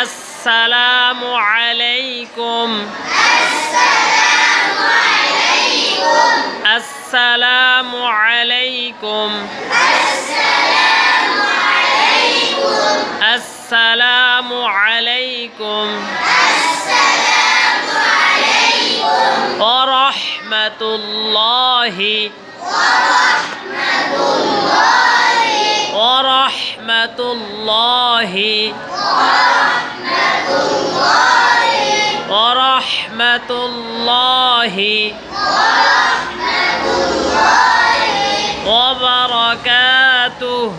আসসালামু আলাইকুম। আসসালামু আলাইকুম। আসসালামু আলাইকুম ওয়া রাহমাতুল্লাহি ওয়া রাহমাতুল্লাহি ওয়া রাহমাতুল্লাহি ওয়া বারাকাতুহু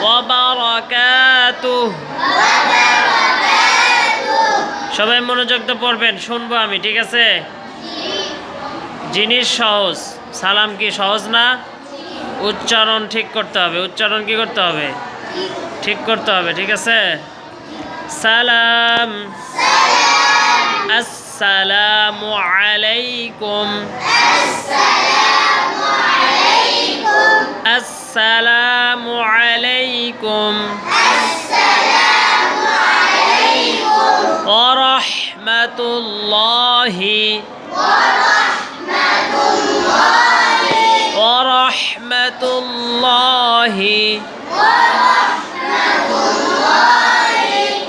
ওয়া বারাকাতুহু। সবাই মনোযোগ দিয়ে পড়বেন, শুনবো আমি, ঠিক আছে? জিনিস সহজ, সালাম কি সহজ না? উচ্চারণ ঠিক করতে হবে। উচ্চারণ কি করতে হবে? ঠিক করতে হবে, ঠিক আছে? সালাম। আসসালামু আলাইকুম। আসসালামু আলাইকুম ওয়া রাহমাতুল্লাহি ওয়া রাহমাতুল্লাহি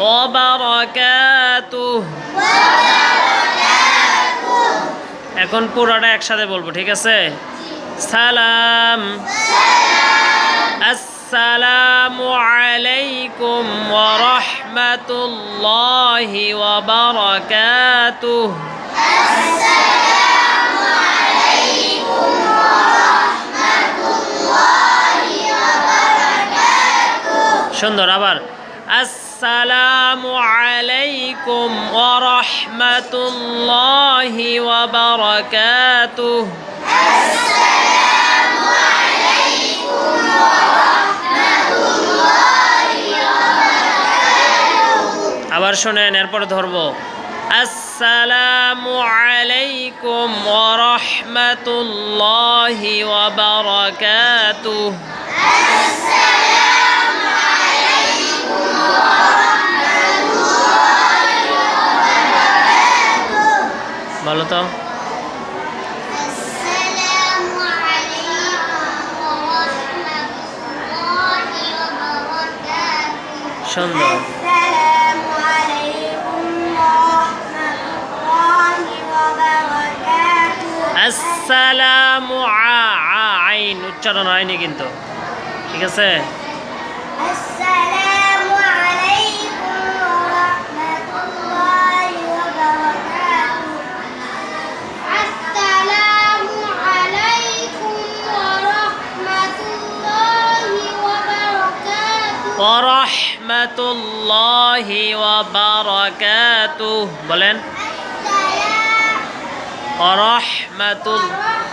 ওয়া বারাকাতুহু। এখন পুরোটা একসাথে বলবো, ঠিক আছে? সালাম। আসসালামু আলাইকুম ওয়া রাহমাতুল্লাহি ওয়া বারাকাতুহু। সুন্দর। আবার আসসালামু আলাইকুম ওয়া রাহমাতুল্লাহি ওয়া বারাকাতুহু। আবার শোনেন, এরপরে ধরবো। আসসালামু আলাইকুম ওয়া রাহমাতুল্লাহি ওয়া বারাকাতুহু। বলো তো। সুন্দর। আসসালামু আইন উচ্চারণ হয়নি কিন্তু, ঠিক আছে? আসসালামু আলাইকুম ওয়া রাহমাতুল্লাহি ওয়া বারাকাতুহু। আসসালামু আলাইকুম ওয়া রাহমাতুল্লাহি ওয়া বারাকাতুহু। ওয়া রাহমাতুল্লাহি ওয়া বারাকাতুহু। বলেন। ওয়া রাহমাতুল্লাহি